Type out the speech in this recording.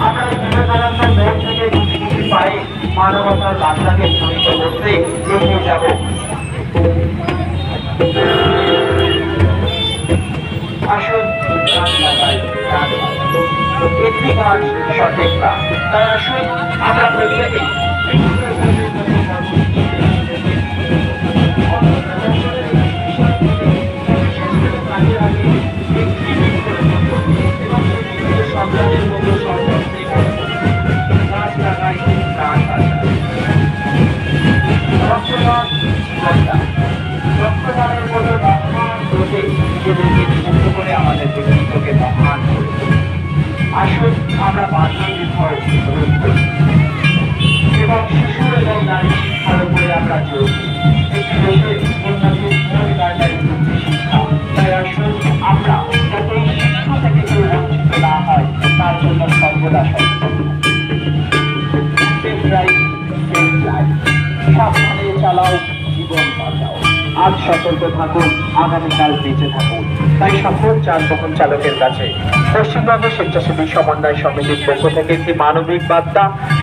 আমরা বিবেকানন্দ মোড় থেকে গুটি গুটি পায়ে মানবতার বার্তাকে ধ্বনিত করতে এগিয়ে যাব। আসুন গান লাগাই, গান বাজাই, একটি গান সঠিক গান। তাই আসুন আমরা প্রত্যেকে আমাদের ব্যক্তিত্বকে মহান করে। আসুন আমরা বাল্য বিবাহ রোধ করি এবং শিশু এবং নারী শিক্ষার উপরে আমরা জোর দিই। একটি দেশের উন্নতির মূল কার্যারি হচ্ছে শিক্ষা। তাই আসুন আমরা যাতে এই শিক্ষা থেকে কেউ বঞ্চিত না হয় তার জন্য সর্বদা সচেতন থাকি। সাবধানে চালাও, জীবন বাঁচাও। আজ সতর্ক থাকুন, আগামীকাল বেঁচে থাকুন। তাই সকল যানবাহন চালকের কাছে পশ্চিমবঙ্গ স্বেচ্ছাসেবী সমন্বয় সমিতির পক্ষ থেকে একটি মানবিক বার্তা।